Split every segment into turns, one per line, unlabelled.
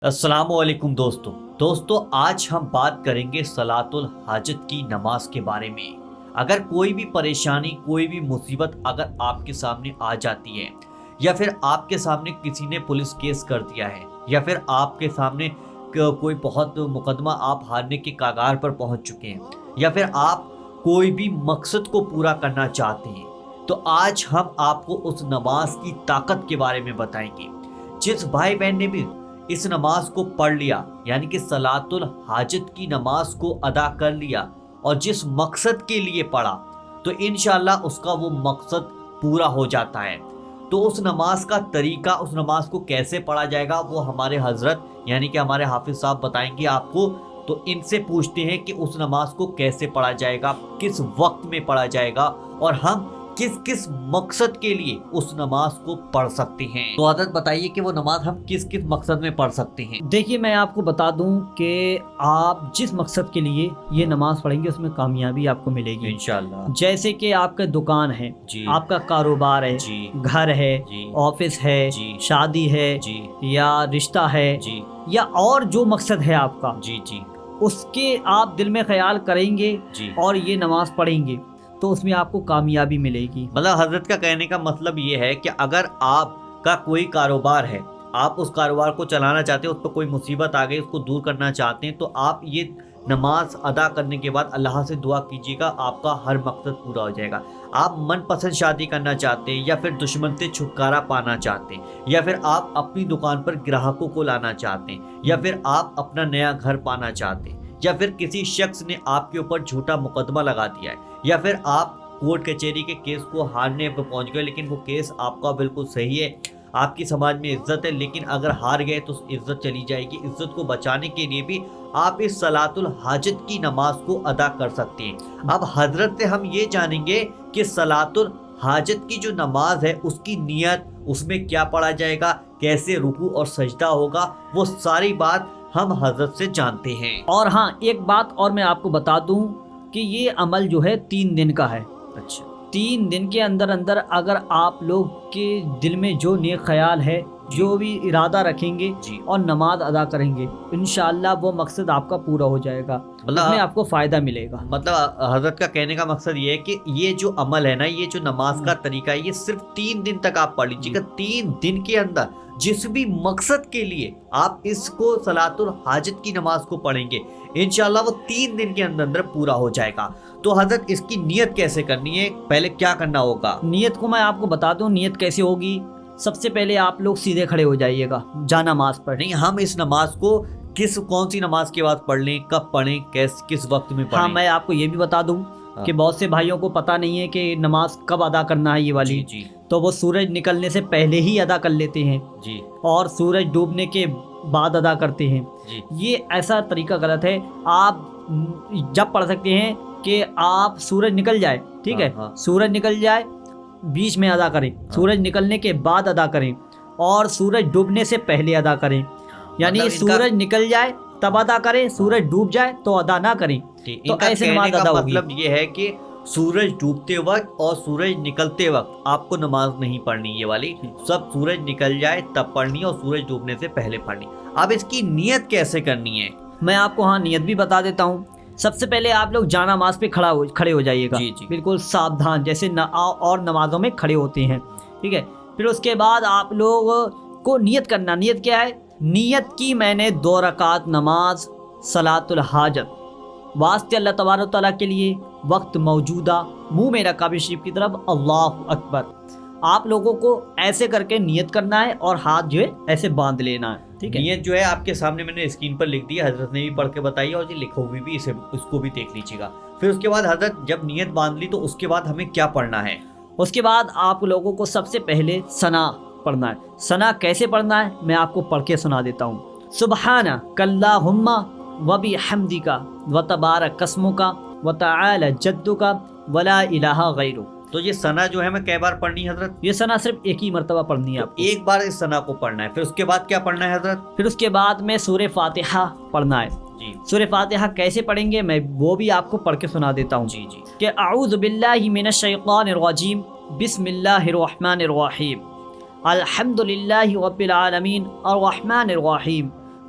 السلام علیکم دوستو آج ہم بات کریں گے صلاۃ الحاجت کی نماز کے بارے میں۔ اگر کوئی بھی پریشانی، کوئی بھی مصیبت اگر آپ کے سامنے آ جاتی ہے، یا پھر آپ کے سامنے کسی نے پولیس کیس کر دیا ہے، یا پھر آپ کے سامنے کوئی بہت مقدمہ آپ ہارنے کے کگار پر پہنچ چکے ہیں، یا پھر آپ کوئی بھی مقصد کو پورا کرنا چاہتے ہیں، تو آج ہم آپ کو اس نماز کی طاقت کے بارے میں بتائیں گے۔ جس بھائی بہن نے بھی اس نماز کو پڑھ لیا، یعنی کہ صلاۃ الحاجت کی نماز کو ادا کر لیا، اور جس مقصد کے لیے پڑھا، تو انشاءاللہ اس کا وہ مقصد پورا ہو جاتا ہے۔ تو اس نماز کا طریقہ، اس نماز کو کیسے پڑھا جائے گا، وہ ہمارے حضرت یعنی کہ ہمارے حافظ صاحب بتائیں گے آپ کو۔ تو ان سے پوچھتے ہیں کہ اس نماز کو کیسے پڑھا جائے گا، کس وقت میں پڑھا جائے گا، اور ہم کس کس مقصد کے لیے اس نماز کو پڑھ سکتے ہیں۔ تو حضرت بتائیے کہ وہ نماز ہم کس کس مقصد میں پڑھ سکتے ہیں۔
دیکھیے، میں آپ کو بتا دوں کہ آپ جس مقصد کے لیے یہ نماز پڑھیں گے اس میں کامیابی آپ کو ملے گی
انشاءاللہ۔
جیسے کہ آپ کا دکان ہے،
جی،
آپ کا کاروبار ہے،
جی،
گھر ہے،
جی،
آفس ہے،
جی،
شادی ہے،
جی،
یا رشتہ ہے،
جی،
یا اور جو مقصد ہے آپ کا،
جی، جی،
اس کے آپ دل میں خیال کریں گے
جی۔
اور یہ نماز پڑھیں گے تو اس میں آپ کو کامیابی ملے گی۔
مطلب حضرت کا کہنے کا مطلب یہ ہے کہ اگر آپ کا کوئی کاروبار ہے، آپ اس کاروبار کو چلانا چاہتے ہیں، اس پہ کوئی مصیبت آ گئی، اس کو دور کرنا چاہتے ہیں، تو آپ یہ نماز ادا کرنے کے بعد اللہ سے دعا کیجیے گا، آپ کا ہر مقصد پورا ہو جائے گا۔ آپ من پسند شادی کرنا چاہتے ہیں، یا پھر دشمن سے چھٹکارا پانا چاہتے ہیں، یا پھر آپ اپنی دکان پر گراہکوں کو لانا چاہتے ہیں، یا پھر آپ اپنا نیا گھر پانا چاہتے ہیں، یا پھر کسی شخص نے آپ کے اوپر جھوٹا مقدمہ لگا دیا ہے، یا پھر آپ کورٹ کچہری کے کیس کو ہارنے پہ پہنچ گئے، لیکن وہ کیس آپ کا بالکل صحیح ہے، آپ کی سماج میں عزت ہے، لیکن اگر ہار گئے تو عزت چلی جائے گی۔ عزت کو بچانے کے لیے بھی آپ اس صلاۃ الحاجت کی نماز کو ادا کر سکتے ہیں۔ اب حضرت سے ہم یہ جانیں گے کہ صلاۃ الحاجت کی جو نماز ہے، اس کی نیت، اس میں کیا پڑھا جائے گا، کیسے رکوع اور سجدہ ہوگا، وہ ساری بات ہم حضرت سے جانتے ہیں۔
اور ہاں، ایک بات اور میں آپ کو بتا دوں کہ یہ عمل جو ہے 3 دن کا ہے۔
اچھا،
3 دن کے اندر اگر آپ لوگ کے دل میں جو نیک خیال ہے،
جی،
جو بھی ارادہ رکھیں گے
جی،
اور نماز ادا کریں گے، انشاءاللہ وہ مقصد آپ کا پورا ہو جائے گا، اس میں آپ کو فائدہ ملے گا۔
مطلب حضرت کا کہنے کا مقصد یہ ہے کہ یہ جو عمل ہے نا، یہ جو نماز کا طریقہ ہے، یہ صرف 3 دن تک آپ پڑھ لیجیے گا۔ 3 دن کے اندر جس بھی مقصد کے لیے آپ اس کو صلاۃ الحاجت کی نماز کو پڑھیں گے، انشاءاللہ وہ 3 دن کے اندر پورا ہو جائے گا۔ تو حضرت اس کی نیت کیسے کرنی ہے، پہلے کیا کرنا ہوگا؟
نیت کو میں آپ کو بتا دوں، نیت کیسے ہوگی۔ سب سے پہلے آپ لوگ سیدھے کھڑے ہو جائیے گا جا نماز پر۔
نہیں، ہم اس نماز کو کون سی نماز کے بعد پڑھ لیں، کب پڑھیں، کس وقت میں پڑھیں؟
ہاں، میں آپ کو یہ بھی بتا دوں کہ بہت سے بھائیوں کو پتہ نہیں ہے کہ نماز کب ادا کرنا ہے یہ والی،
جی، جی،
تو وہ سورج نکلنے سے پہلے ہی ادا کر لیتے ہیں،
جی،
اور سورج ڈوبنے کے بعد ادا کرتے ہیں۔
جی،
یہ ایسا طریقہ غلط ہے۔ آپ جب پڑھ سکتے ہیں کہ آپ سورج نکل جائے، ٹھیک ہے،
ہاں،
سورج نکل جائے بیچ میں ادا کریں، سورج نکلنے کے بعد ادا کریں، اور سورج ڈوبنے سے پہلے ادا کریں، یعنی
مطلب ان کا
سورج نکل جائے تب ادا کریں، سورج ڈوب جائے تو ادا نہ کریں، تو
ان کا
ایسے
کہنے
نماز
کا
ادا ہوگی۔
مطلب یہ ہے کہ سورج ڈوبتے وقت اور سورج نکلتے وقت آپ کو نماز نہیں پڑھنی، یہ والی سب سورج نکل جائے تب پڑھنی اور سورج ڈوبنے سے پہلے پڑھنی۔ اب اس کی نیت کیسے کرنی ہے؟
میں آپ کو نیت بھی بتا دیتا ہوں۔ سب سے پہلے آپ لوگ جا نماز پہ کھڑے ہو جائیے گا،
جی، جی،
بالکل ساودھان، جیسے اور نمازوں میں کھڑے ہوتے ہیں، ٹھیک ہے۔ پھر اس کے بعد آپ لوگ کو نیت کرنا۔ نیت کیا ہے؟ نیت کی میں نے 2 رکعت نماز صلاۃ الحاجت واسطے اللہ تبارک و تعالیٰ کے لیے، وقت موجودہ، منہ میرا کعبہ شریف کی طرف، اللہ اکبر۔ آپ لوگوں کو ایسے کر کے نیت کرنا ہے اور ہاتھ جو ہے ایسے باندھ لینا ہے، ٹھیک ہے۔
نیت جو ہے آپ کے سامنے میں نے اسکرین پر لکھ دی ہے، حضرت نے بھی پڑھ کے بتائی ہے، اور یہ لکھو ہوئی بھی اس کو بھی دیکھ لیجیے گا۔ پھر اس کے بعد حضرت جب نیت باندھ لی تو اس کے بعد ہمیں کیا پڑھنا ہے؟
اس کے بعد آپ لوگوں کو سب سے پہلے ثنا پڑھنا ہے۔ ثنا کیسے پڑھنا ہے میں آپ کو پڑھ کے سنا دیتا ہوں۔ سبحانک اللہم وبحمدک وتبارک اسمک وتعالی جدک ولا الہ غیرک۔
تو یہ ثنا جو ہے میں کئی بار پڑھنی ہے حضرت؟
یہ ثنا صرف ایک ہی مرتبہ پڑھنی ہے آپ کو۔
ایک بار اس ثنا کو پڑھنا ہے، پھر اس کے بعد کیا پڑھنا ہے حضرت؟
پھر اس کے بعد میں سورہ فاتحہ پڑھنا ہے۔
جی،
سورہ فاتحہ کیسے پڑھیں گے میں وہ بھی آپ کو پڑھ کے سنا دیتا ہوں۔
جی، جی،
کہ اعوذ باللہ من الشیطان الرجیم، بسم اللہ الرحمن الرحیم، الحمد للہ رب العالمین، الرحمن الرحیم،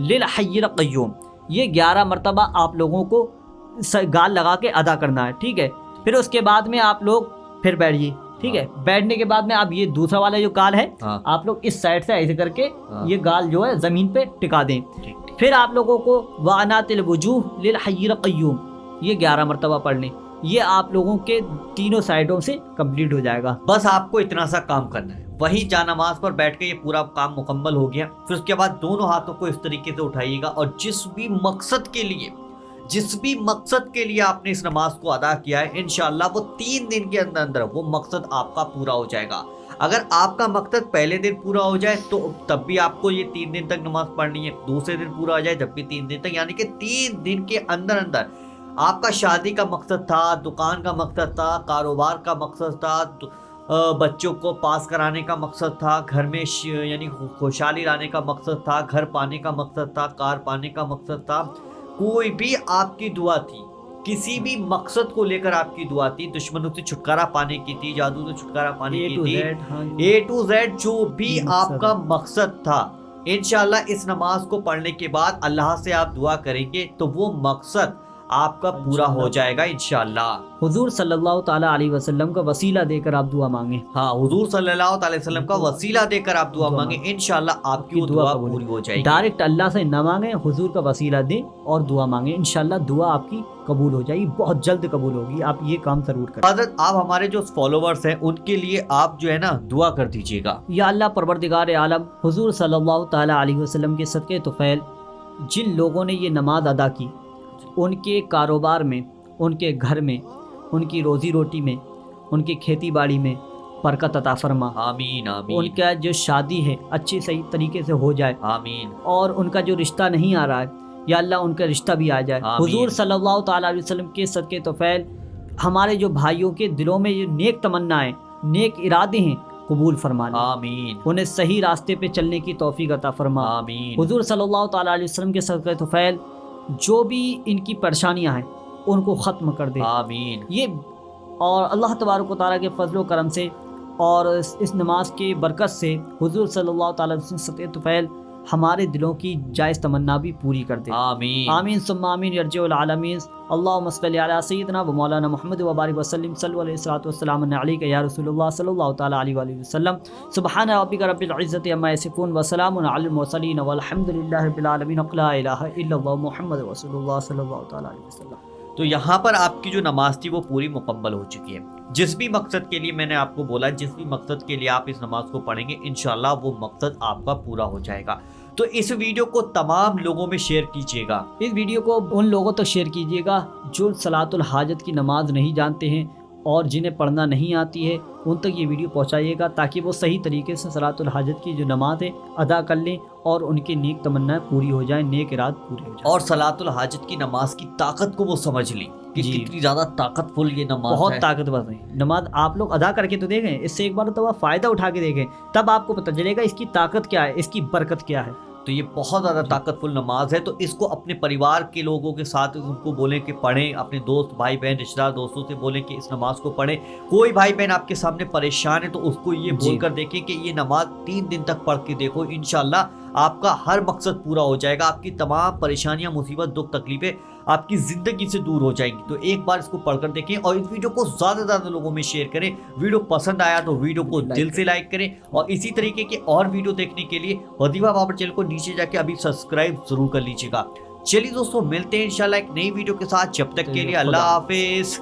للحی القیوم، یہ 11 مرتبہ آپ لوگوں کو گال لگا کے ادا کرنا ہے، ٹھیک ہے. پھر اس کے بعد میں آپ لوگ پھر بیٹھیے، ٹھیک ہے. بیٹھنے کے بعد میں اب یہ دوسرا والا جو گال ہے آپ لوگ اس سائڈ سے ایسے کر کے یہ گال جو ہے زمین پہ ٹکا دیں. پھر آپ لوگوں کو وعنات الوجوہ للحی القیوم یہ 11 مرتبہ پڑھ لیں. یہ آپ لوگوں کے تینوں سائڈوں سے کمپلیٹ ہو جائے گا.
بس آپ کو اتنا سا کام کرنا ہے. وہیں جا نماز پر بیٹھ کے یہ پورا کام مکمل ہو گیا. پھر اس کے بعد دونوں ہاتھوں کو اس طریقے سے اٹھائیے گا اور جس بھی مقصد کے لیے آپ نے اس نماز کو ادا کیا ہے انشاءاللہ وہ 3 دن کے اندر وہ مقصد آپ کا پورا ہو جائے گا. اگر آپ کا مقصد پہلے دن پورا ہو جائے تو تب بھی آپ کو یہ 3 دن تک نماز پڑھنی ہے. دوسرے دن پورا ہو جائے جب بھی 3 دن تک، یعنی کہ 3 دن کے اندر آپ کا شادی کا مقصد تھا، دکان کا مقصد تھا، کاروبار کا مقصد تھا، بچوں کو پاس کرانے کا مقصد تھا، گھر میں یعنی خوشحالی لانے کا مقصد تھا، گھر پانے کا مقصد تھا، کار پانے کا مقصد تھا، کوئی بھی آپ کی دعا تھی، کسی بھی مقصد کو لے کر آپ کی دعا تھی، دشمنوں سے چھٹکارا پانے کی تھی، جادو سے چھٹکارا پانے کی تھی، A to Z جو بھی آپ کا مقصد تھا، انشاءاللہ اس نماز کو پڑھنے کے بعد اللہ سے آپ دعا کریں گے تو وہ مقصد آپ کا پورا ہو جائے گا انشاءاللہ.
حضور صلی اللہ تعالیٰ علیہ وسلم کا وسیلہ دے کر آپ دعا مانگیں.
ہاں، حضور صلی اللہ علیہ وسلم کا وسیلہ دے کر آپ دعا مانگیں، انشاءاللہ آپ کی دعا پوری ہو جائے گی.
ڈائریکٹ اللہ سے نہ مانگیں، حضور کا وسیلہ دیں اور دعا مانگیں، انشاءاللہ دعا آپ کی قبول ہو جائے گی، بہت جلد قبول ہوگی. آپ یہ کام ضرور کریں.
حضرت آپ ہمارے جو فالوورز ہیں ان کے لیے آپ جو ہے نا دعا کر دیجیے گا.
یا اللہ پروردگار عالم، حضور صلی اللہ تعالیٰ علیہ وسلم کے صدقے طفیل جن لوگوں نے یہ نماز ادا کی، ان کے کاروبار میں، ان کے گھر میں، ان کی روزی روٹی میں، ان کی کھیتی باڑی میں برکت عطا فرما.
آمین آمین.
ان کا جو شادی ہے اچھی صحیح طریقے سے ہو جائے.
آمین.
اور ان کا جو رشتہ نہیں آ رہا ہے یا اللہ ان کا رشتہ بھی آ جائے. حضور صلی اللہ تعالیٰ علیہ وسلم کے صدقے طفیل ہمارے جو بھائیوں کے دلوں میں یہ نیک تمنا ہے، نیک ارادے ہیں، قبول فرما لیں.
آمین.
انہیں صحیح راستے پہ چلنے کی توفیق عطا فرما.
آمین.
حضور صلی اللہ تعالیٰ علیہ وسلم کے صدقے طفیل جو بھی ان کی پریشانیاں ہیں ان کو ختم کر دے.
آمین.
یہ اور اللہ تبارک و تعالیٰ کے فضل و کرم سے اور اس نماز کی برکت سے حضور صلی اللہ تعالیٰ علیہ وسلم صدقے طفیل ہمارے دلوں کی جائز تمنا بھی پوری کر دے.
آمین.
آمین ثم آمین یرجع العالمین. اللہم صلی علی سیدنا و مولانا محمد و بارک وسلم صلی علیہ الصلوۃ والسلام علیک یا رسول اللہ صلی اللہ تعالیٰ علیہ وآلہ وسلم. سبحان ربک رب العزۃ عما یصفون وسلام علی المرسلین والحمد للہ رب العالمین. لا الہ الا اللہ محمد رسول اللہ صلی اللہ تعالیٰ علیہ وسلم.
تو یہاں پر آپ کی جو نماز تھی وہ پوری مکمل ہو چکی ہے. جس بھی مقصد کے لیے میں نے آپ کو بولا، جس بھی مقصد کے لیے آپ اس نماز کو پڑھیں گے انشاءاللہ وہ مقصد آپ کا پورا ہو جائے گا. تو اس ویڈیو کو تمام لوگوں میں شیئر کیجیے گا.
اس ویڈیو کو ان لوگوں تک شیئر کیجیے گا جو صلاۃ الحاجت کی نماز نہیں جانتے ہیں اور جنہیں پڑھنا نہیں آتی ہے، ان تک یہ ویڈیو پہنچائیے گا تاکہ وہ صحیح طریقے سے صلاۃ الحاجت کی جو نماز ہے ادا کر لیں اور ان کی نیک تمنائیں پوری ہو جائیں، نیک اراد پورے ہو جائیں.
اور صلاۃ الحاجت کی نماز کی طاقت کو وہ سمجھ لیں کہ کتنی زیادہ طاقت فل یہ نماز ہے.
بہت طاقتور ہے نماز. آپ لوگ ادا کر کے تو دیکھیں، اس سے ایک بار تو فائدہ اٹھا کے دیکھیں، تب آپ کو پتہ چلے گا اس کی طاقت کیا ہے، اس کی برکت کیا ہے.
تو یہ بہت زیادہ طاقت فل نماز ہے. تو اس کو اپنے پریوار کے لوگوں کے ساتھ ان کو بولیں کہ پڑھیں، اپنے دوست بھائی بہن رشتہ دار دوستوں سے بولیں کہ اس نماز کو پڑھیں. کوئی بھائی بہن آپ کے سامنے پریشان ہے تو اس کو یہ بول کر دیکھیں کہ یہ نماز 3 دن تک پڑھ کے دیکھو، انشاءاللہ آپ کا ہر مقصد پورا ہو جائے گا. آپ کی تمام پریشانیاں، مصیبت، دکھ، تکلیفیں آپ کی زندگی سے دور ہو جائیں گی. تو ایک بار اس کو پڑھ کر دیکھیں اور اس ویڈیو کو زیادہ سے زیادہ لوگوں میں شیئر کریں. ویڈیو پسند آیا تو ویڈیو کو دل سے لائک کریں اور اسی طریقے کے اور ویڈیو دیکھنے کے لیے وظیفہ بابر چینل کو نیچے جا کے ابھی سبسکرائب ضرور کر لیجیے گا. چلیے دوستوں، ملتے ہیں انشاءاللہ ایک نئی ویڈیو کے ساتھ. جب تک کے لیے اللہ حافظ.